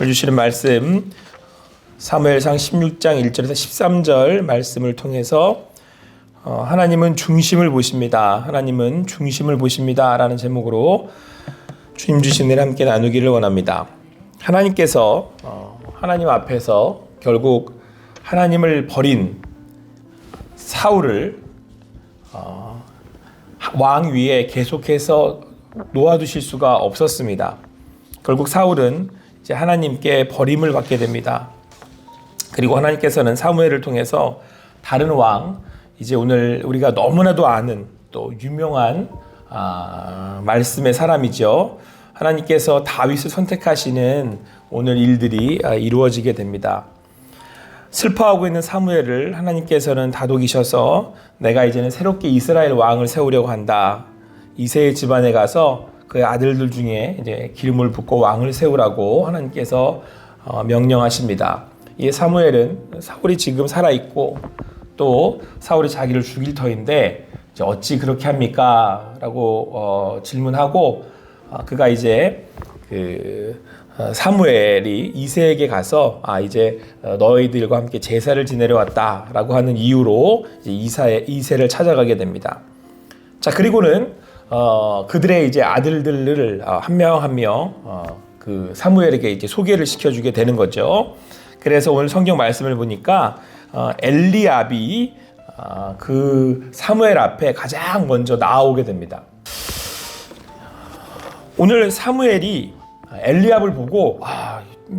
오늘 주시는 말씀 사무엘상 16장 1절에서 13절 말씀을 통해서 하나님은 중심을 보십니다. 하나님은 중심을 보십니다. 라는 제목으로 주님 주신 일 함께 나누기를 원합니다. 하나님께서 하나님 앞에서 결국 하나님을 버린 사울을 왕 위에 계속해서 놓아두실 수가 없었습니다. 결국 사울은 이제 하나님께 버림을 받게 됩니다. 그리고 하나님께서는 사무엘을 통해서 다른 왕, 이제 오늘 우리가 너무나도 아는 또 유명한 말씀의 사람이죠. 하나님께서 다윗을 선택하시는 오늘 일들이 이루어지게 됩니다. 슬퍼하고 있는 사무엘을 하나님께서는 다독이셔서 내가 이제는 새롭게 이스라엘 왕을 세우려고 한다. 이새의 집안에 가서 그의 아들들 중에 이제 기름을 붓고 왕을 세우라고 하나님께서 명령하십니다. 이 사무엘은 사울이 지금 살아있고 또 사울이 자기를 죽일 터인데 이제 어찌 그렇게 합니까? 라고 질문하고 그가 이제 사무엘이 이새에게 가서 이제 너희들과 함께 제사를 지내려 왔다라고 하는 이유로 이제 이새를 찾아가게 됩니다. 자, 그리고는 그들의 이제 아들들을 한 명 한 명 그 사무엘에게 이제 소개를 시켜주게 되는 거죠. 그래서 오늘 성경 말씀을 보니까 엘리압이 그 사무엘 앞에 가장 먼저 나오게 됩니다. 오늘 사무엘이 엘리압을 보고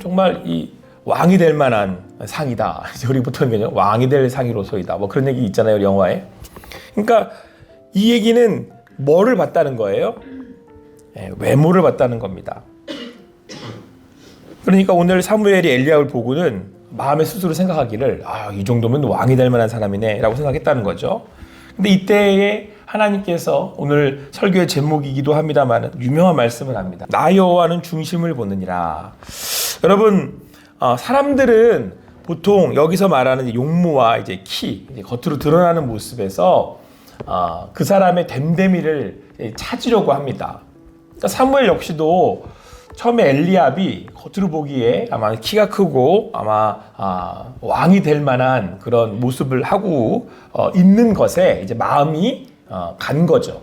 정말 이 왕이 될 만한 상이다. 우리 보통 왕이 될 상이로소이다. 뭐 그런 얘기 있잖아요, 영화에. 그러니까 이 얘기는 뭐를 봤다는 거예요? 외모를 봤다는 겁니다. 그러니까 오늘 사무엘이 엘리압을 보고는 마음에 스스로 생각하기를 이 정도면 왕이 될 만한 사람이네 라고 생각했다는 거죠. 근데 이때에 하나님께서 오늘 설교의 제목이기도 합니다만 유명한 말씀을 합니다. 나 여호와는 중심을 보느니라. 여러분, 사람들은 보통 여기서 말하는 용모와 이제 키, 이제 겉으로 드러나는 모습에서 그 사람의 됨됨이를 찾으려고 합니다. 그러니까 사무엘 역시도 처음에 엘리압이 겉으로 보기에 아마 키가 크고 아마 왕이 될 만한 그런 모습을 하고 있는 것에 이제 마음이 간 거죠.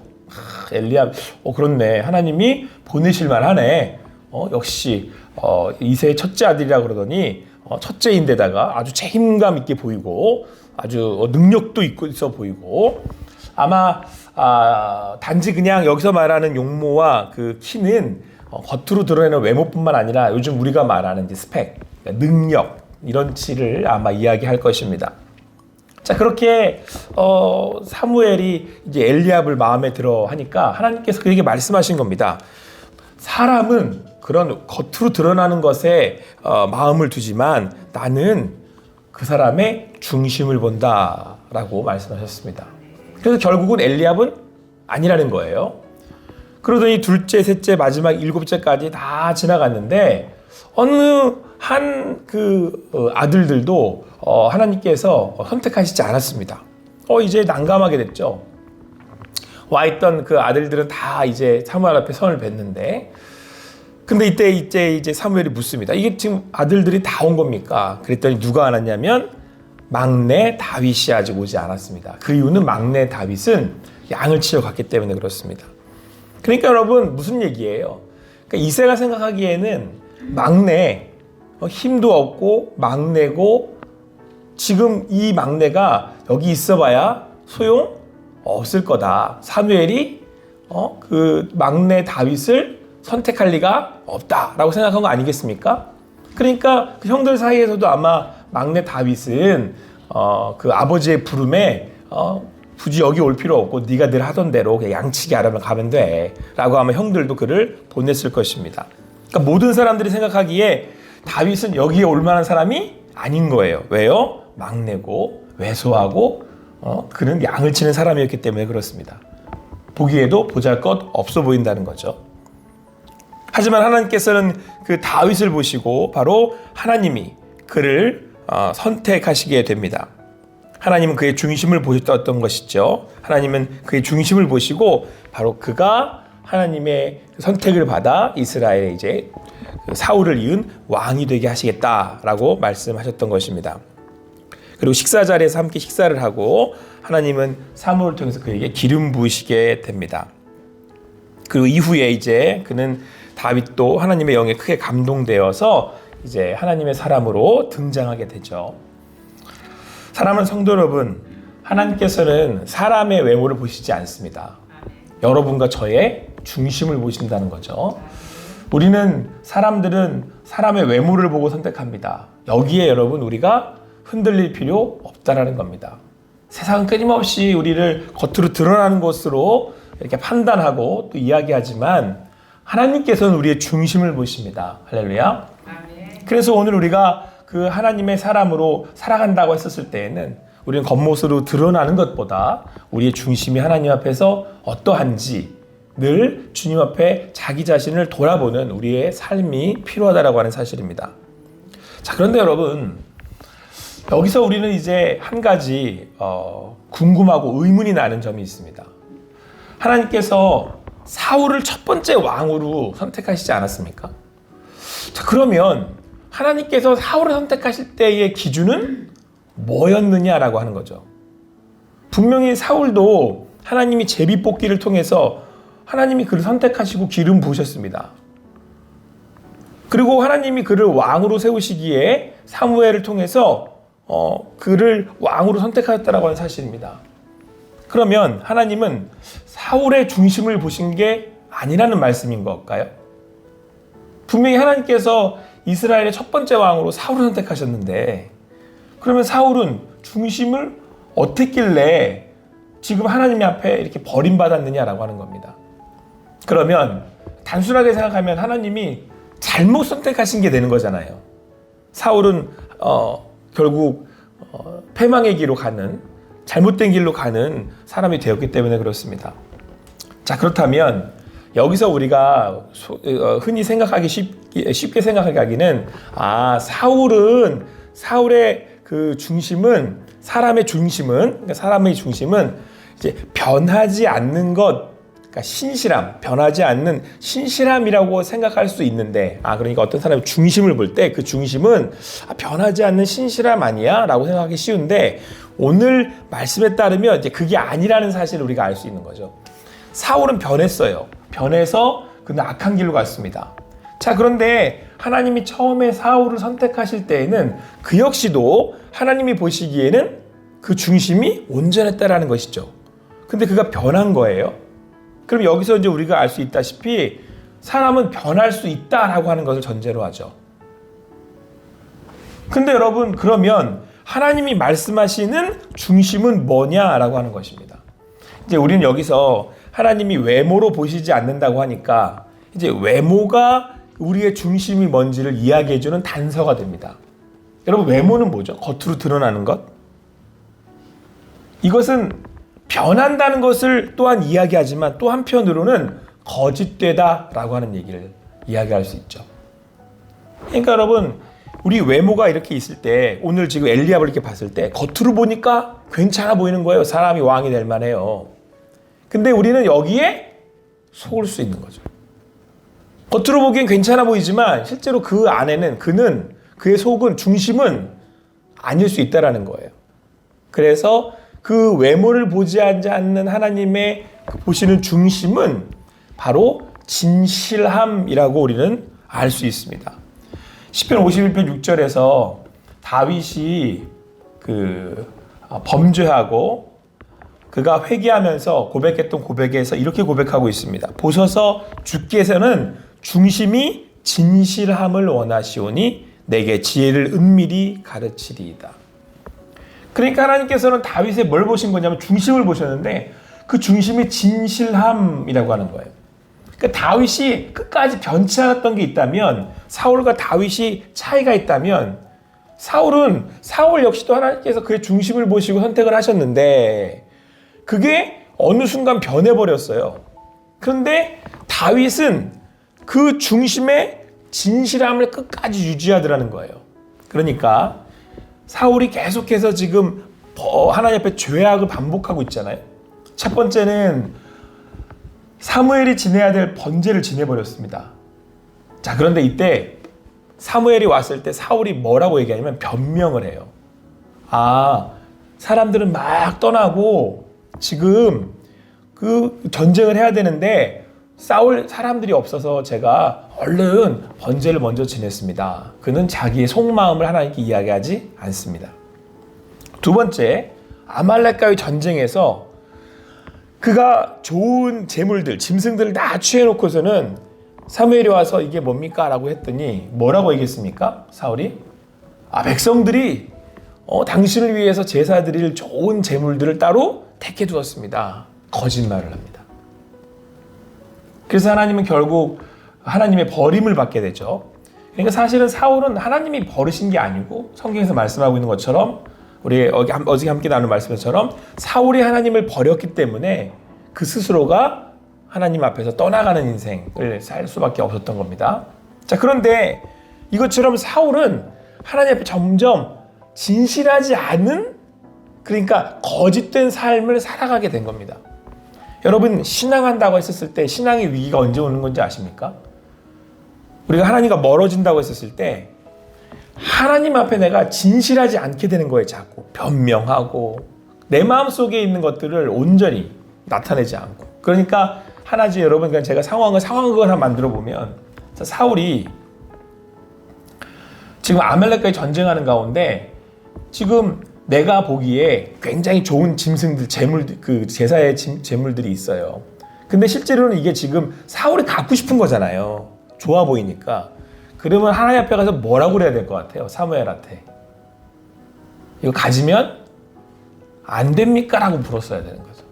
엘리압, 그렇네. 하나님이 보내실 만하네. 역시 이새의 첫째 아들이라 그러더니 첫째인데다가 아주 책임감 있게 보이고 아주 능력도 있어 보이고 아마 단지 그냥 여기서 말하는 용모와 그 키는 겉으로 드러내는 외모뿐만 아니라 요즘 우리가 말하는 이제 스펙, 능력 이런 치를 아마 이야기할 것입니다. 자, 그렇게 사무엘이 이제 엘리압을 마음에 들어 하니까 하나님께서 그에게 말씀하신 겁니다. 사람은 그런 겉으로 드러나는 것에 마음을 두지만 나는 그 사람의 중심을 본다라고 말씀하셨습니다. 그래서 결국은 엘리압은 아니라는 거예요. 그러더니 둘째, 셋째, 마지막 일곱째까지 다 지나갔는데 어느 한 아들들도 하나님께서 선택하시지 않았습니다. 이제 난감하게 됐죠. 와 있던 그 아들들은 다 이제 사무엘 앞에 선을 뵀는데, 근데 이제 사무엘이 묻습니다. 이게 지금 아들들이 다 온 겁니까? 그랬더니 누가 안 왔냐면 막내 다윗이 아직 오지 않았습니다. 그 이유는 막내 다윗은 양을 치러 갔기 때문에 그렇습니다. 그러니까 여러분, 무슨 얘기예요? 그러니까 이새가 생각하기에는 막내, 힘도 없고 막내고 지금 이 막내가 여기 있어봐야 소용 없을 거다. 사무엘이 그 막내 다윗을 선택할 리가 없다라고 생각한 거 아니겠습니까? 그러니까 그 형들 사이에서도 아마 막내 다윗은 그 아버지의 부름에 굳이 여기 올 필요 없고 네가 늘 하던 대로 그냥 양치기 하려면 가면 돼 라고 하면 형들도 그를 보냈을 것입니다. 그러니까 모든 사람들이 생각하기에 다윗은 여기에 올 만한 사람이 아닌 거예요. 왜요? 막내고 왜소하고 그는 양을 치는 사람이었기 때문에 그렇습니다. 보기에도 보잘것 없어 보인다는 거죠. 하지만 하나님께서는 그 다윗을 보시고 바로 하나님이 그를 선택하시게 됩니다. 하나님은 그의 중심을 보셨던 것이죠. 하나님은 그의 중심을 보시고 바로 그가 하나님의 선택을 받아 이스라엘에 이제 그 사울을 이은 왕이 되게 하시겠다라고 말씀하셨던 것입니다. 그리고 식사 자리에서 함께 식사를 하고 하나님은 사무엘을 통해서 그에게 기름 부으시게 됩니다. 그리고 이후에 이제 그는 다윗도 하나님의 영에 크게 감동되어서 이제 하나님의 사람으로 등장하게 되죠. 사랑하는 성도 여러분, 하나님께서는 사람의 외모를 보시지 않습니다. 여러분과 저의 중심을 보신다는 거죠. 우리는 사람들은 사람의 외모를 보고 선택합니다. 여기에 여러분 우리가 흔들릴 필요 없다라는 겁니다. 세상은 끊임없이 우리를 겉으로 드러나는 것으로 이렇게 판단하고 또 이야기하지만 하나님께서는 우리의 중심을 보십니다. 할렐루야. 그래서 오늘 우리가 그 하나님의 사람으로 살아간다고 했었을 때에는 우리는 겉모습으로 드러나는 것보다 우리의 중심이 하나님 앞에서 어떠한지 늘 주님 앞에 자기 자신을 돌아보는 우리의 삶이 필요하다라고 하는 사실입니다. 자, 그런데 여러분, 여기서 우리는 이제 한 가지 궁금하고 의문이 나는 점이 있습니다. 하나님께서 사울을 첫 번째 왕으로 선택하시지 않았습니까? 자, 그러면 하나님께서 사울을 선택하실 때의 기준은 뭐였느냐라고 하는 거죠. 분명히 사울도 하나님이 제비뽑기를 통해서 하나님이 그를 선택하시고 기름 부으셨습니다. 그리고 하나님이 그를 왕으로 세우시기에 사무엘을 통해서 그를 왕으로 선택하셨다라고 하는 사실입니다. 그러면 하나님은 사울의 중심을 보신 게 아니라는 말씀인 걸까요? 분명히 하나님께서 이스라엘의 첫 번째 왕으로 사울을 선택하셨는데 그러면 사울은 중심을 어떻게 했길래 지금 하나님 앞에 이렇게 버림받았느냐라고 하는 겁니다. 그러면 단순하게 생각하면 하나님이 잘못 선택하신 게 되는 거잖아요. 사울은 결국 패망의 길로 가는, 잘못된 길로 가는 사람이 되었기 때문에 그렇습니다. 자, 그렇다면 여기서 우리가 흔히 생각하기 쉽게 생각하기는 사울의 그 중심은 사람의 중심은 이제 변하지 않는 것, 그러니까 신실함, 변하지 않는 신실함이라고 생각할 수 있는데, 그러니까 어떤 사람의 중심을 볼 때 그 중심은 변하지 않는 신실함 아니야? 라고 생각하기 쉬운데, 오늘 말씀에 따르면 이제 그게 아니라는 사실을 우리가 알 수 있는 거죠. 사울은 변했어요. 변해서 그는 악한 길로 갔습니다. 자, 그런데 하나님이 처음에 사울을 선택하실 때에는 그 역시도 하나님이 보시기에는 그 중심이 온전했다라는 것이죠. 근데 그가 변한 거예요. 그럼 여기서 이제 우리가 알 수 있다시피 사람은 변할 수 있다라고 하는 것을 전제로 하죠. 근데 여러분, 그러면 하나님이 말씀하시는 중심은 뭐냐라고 하는 것입니다. 이제 우리는 여기서 하나님이 외모로 보시지 않는다고 하니까 이제 외모가 우리의 중심이 뭔지를 이야기해주는 단서가 됩니다. 여러분, 외모는 뭐죠? 겉으로 드러나는 것? 이것은 변한다는 것을 또한 이야기하지만 또 한편으로는 거짓되다라고 하는 얘기를 이야기할 수 있죠. 그러니까 여러분, 우리 외모가 이렇게 있을 때, 오늘 지금 엘리압을 이렇게 봤을 때 겉으로 보니까 괜찮아 보이는 거예요. 사람이 왕이 될 만해요. 근데 우리는 여기에 속을 수 있는 거죠. 겉으로 보기엔 괜찮아 보이지만 실제로 그 안에는 그의 속은, 중심은 아닐 수 있다라는 거예요. 그래서 그 외모를 보지 않는 하나님의 보시는 중심은 바로 진실함이라고 우리는 알 수 있습니다. 시편 51편 6절에서 다윗이 범죄하고 그가 회개하면서 고백했던 고백에서 이렇게 고백하고 있습니다. 보소서, 주께서는 중심이 진실함을 원하시오니 내게 지혜를 은밀히 가르치리이다. 그러니까 하나님께서는 다윗의 뭘 보신 거냐면 중심을 보셨는데 그 중심이 진실함이라고 하는 거예요. 그러니까 다윗이 끝까지 변치 않았던 게 있다면, 사울과 다윗이 차이가 있다면, 사울 역시도 하나님께서 그의 중심을 보시고 선택을 하셨는데 그게 어느 순간 변해버렸어요. 그런데 다윗은 그 중심의 진실함을 끝까지 유지하더라는 거예요. 그러니까 사울이 계속해서 지금 하나님 앞에 죄악을 반복하고 있잖아요. 첫 번째는 사무엘이 지내야 될 번제를 지내버렸습니다. 자, 그런데 이때 사무엘이 왔을 때 사울이 뭐라고 얘기하냐면 변명을 해요. 아, 사람들은 막 떠나고 지금 그 전쟁을 해야 되는데 싸울 사람들이 없어서 제가 얼른 번제를 먼저 지냈습니다. 그는 자기의 속마음을 하나님께 이야기하지 않습니다. 두 번째, 아말렉과의 전쟁에서 그가 좋은 재물들, 짐승들을 다 취해놓고서는 사무엘이 와서 이게 뭡니까? 라고 했더니 뭐라고 얘기했습니까? 사울이? 백성들이 당신을 위해서 제사 드릴 좋은 재물들을 따로 택해 두었습니다. 거짓말을 합니다. 그래서 하나님은 결국 하나님의 버림을 받게 되죠. 그러니까 사실은 사울은 하나님이 버리신 게 아니고 성경에서 말씀하고 있는 것처럼 우리 어제 함께 나눈 말씀처럼 사울이 하나님을 버렸기 때문에 그 스스로가 하나님 앞에서 떠나가는 인생을 살 수밖에 없었던 겁니다. 자, 그런데 이것처럼 사울은 하나님 앞에 점점 진실하지 않은, 그러니까 거짓된 삶을 살아가게 된 겁니다. 여러분, 신앙한다고 했었을 때 신앙의 위기가 언제 오는 건지 아십니까? 우리가 하나님과 멀어진다고 했었을 때 하나님 앞에 내가 진실하지 않게 되는 거예요. 자꾸 변명하고 내 마음속에 있는 것들을 온전히 나타내지 않고. 그러니까 하나지 여러분, 그냥 제가 상황을 하나 만들어 보면, 사울이 지금 아말렉과의 전쟁하는 가운데 지금 내가 보기에 굉장히 좋은 짐승들, 그 제사의 제물들이 있어요. 근데 실제로는 이게 지금 사울이 갖고 싶은 거잖아요. 좋아 보이니까. 그러면 하나님 앞에 가서 뭐라고 그래야 될 것 같아요? 사무엘한테. 이거 가지면 안 됩니까? 라고 물었어야 되는 거죠.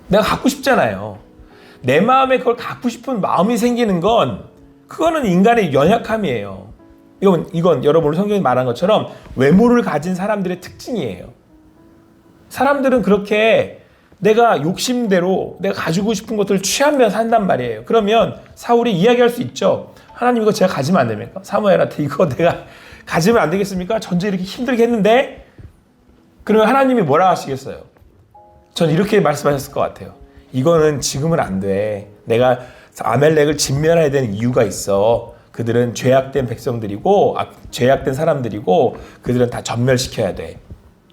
내가 갖고 싶잖아요. 내 마음에 그걸 갖고 싶은 마음이 생기는 건 그거는 인간의 연약함이에요. 이건 여러분 성경이 말한 것처럼 외모를 가진 사람들의 특징이에요. 사람들은 그렇게 내가 욕심대로 내가 가지고 싶은 것들을 취하면서 산단 말이에요. 그러면 사울이 이야기할 수 있죠. 하나님, 이거 제가 가지면 안 됩니까? 사무엘한테 이거 내가 가지면 안 되겠습니까? 전쟁 이렇게 힘들게 했는데. 그러면 하나님이 뭐라 하시겠어요? 전 이렇게 말씀하셨을 것 같아요. 이거는 지금은 안 돼. 내가 아멜렉을 진멸해야 되는 이유가 있어. 그들은 죄악된 백성들이고 죄악된 사람들이고 그들은 다 전멸시켜야 돼.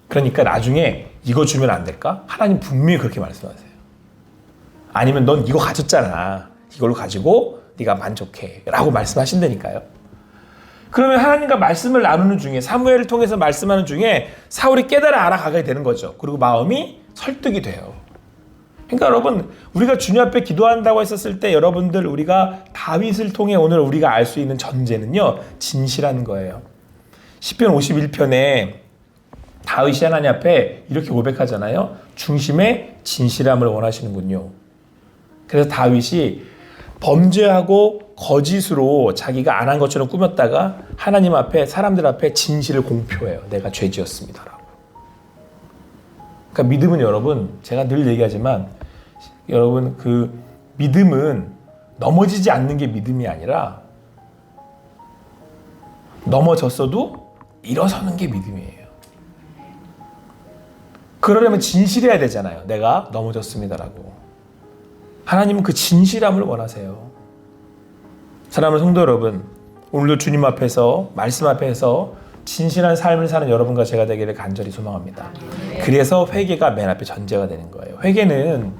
그러니까 나중에 이거 주면 안 될까? 하나님 분명히 그렇게 말씀하세요. 아니면 넌 이거 가졌잖아. 이걸로 가지고 네가 만족해 라고 말씀하신다니까요. 그러면 하나님과 말씀을 나누는 중에, 사무엘을 통해서 말씀하는 중에 사울이 깨달아 알아가게 되는 거죠. 그리고 마음이 설득이 돼요. 그러니까 여러분, 우리가 주님 앞에 기도한다고 했었을 때 여러분들, 우리가 다윗을 통해 오늘 우리가 알 수 있는 전제는요, 진실한 거예요. 시편 51편에 다윗이 하나님 앞에 이렇게 고백하잖아요. 중심에 진실함을 원하시는군요. 그래서 다윗이 범죄하고 거짓으로 자기가 안 한 것처럼 꾸몄다가 하나님 앞에, 사람들 앞에 진실을 공표해요. 내가 죄지었습니다라고. 그러니까 믿음은 여러분, 제가 늘 얘기하지만 여러분, 그 믿음은 넘어지지 않는 게 믿음이 아니라 넘어졌어도 일어서는 게 믿음이에요. 그러려면 진실해야 되잖아요. 내가 넘어졌습니다라고. 하나님은 그 진실함을 원하세요. 사랑하는 성도 여러분, 오늘도 주님 앞에서, 말씀 앞에서 진실한 삶을 사는 여러분과 제가 되기를 간절히 소망합니다. 그래서 회개가 맨 앞에 전제가 되는 거예요. 회개는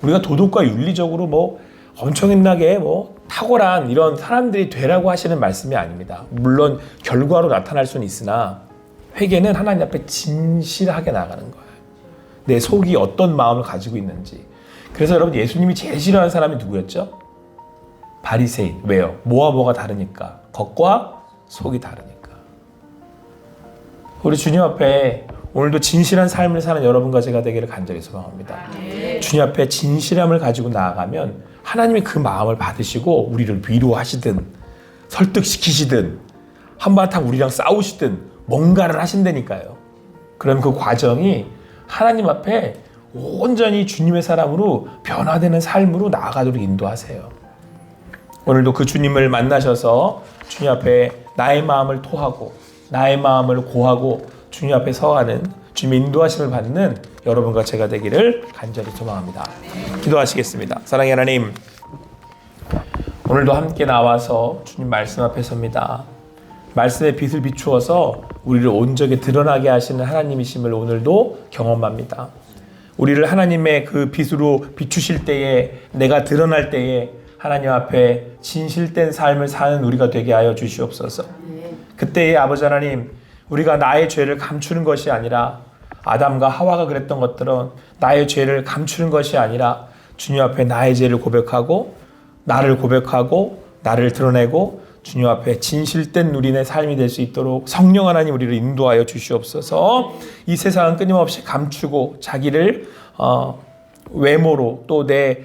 우리가 도덕과 윤리적으로 엄청나게 탁월한 이런 사람들이 되라고 하시는 말씀이 아닙니다. 물론 결과로 나타날 수는 있으나 회개는 하나님 앞에 진실하게 나가는 거예요. 내 속이 어떤 마음을 가지고 있는지. 그래서 여러분, 예수님이 제일 싫어하는 사람이 누구였죠? 바리새인. 왜요? 뭐가 다르니까. 겉과 속이 다르니까. 우리 주님 앞에 오늘도 진실한 삶을 사는 여러분과 제가 되기를 간절히 소망합니다. 주님 앞에 진실함을 가지고 나아가면 하나님이 그 마음을 받으시고 우리를 위로하시든 설득시키시든 한바탕 우리랑 싸우시든 뭔가를 하신다니까요. 그럼 그 과정이 하나님 앞에 온전히 주님의 사람으로 변화되는 삶으로 나아가도록 인도하세요. 오늘도 그 주님을 만나셔서 주님 앞에 나의 마음을 토하고 나의 마음을 고하고 주님 앞에 서하는 주님의 인도하심을 받는 여러분과 제가 되기를 간절히 소망합니다. 기도하시겠습니다. 사랑의 하나님, 오늘도 함께 나와서 주님 말씀 앞에 섭니다. 말씀의 빛을 비추어서 우리를 온전히 드러나게 하시는 하나님이심을 오늘도 경험합니다. 우리를 하나님의 그 빛으로 비추실 때에, 내가 드러날 때에 하나님 앞에 진실된 삶을 사는 우리가 되게 하여 주시옵소서. 그때에 아버지 하나님, 우리가 나의 죄를 감추는 것이 아니라, 아담과 하와가 그랬던 것들은 나의 죄를 감추는 것이 아니라 주님 앞에 나의 죄를 고백하고 나를 드러내고 주님 앞에 진실된 누리는 삶이 될 수 있도록 성령 하나님 우리를 인도하여 주시옵소서. 이 세상은 끊임없이 감추고 자기를 외모로 또 내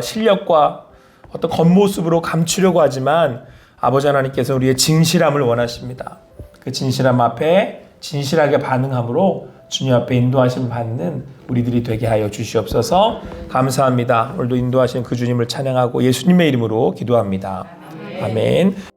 실력과 어떤 겉모습으로 감추려고 하지만 아버지 하나님께서 우리의 진실함을 원하십니다. 그 진실함 앞에 진실하게 반응함으로 주님 앞에 인도하심 받는 우리들이 되게 하여 주시옵소서. 감사합니다. 오늘도 인도하신 그 주님을 찬양하고 예수님의 이름으로 기도합니다. 아멘.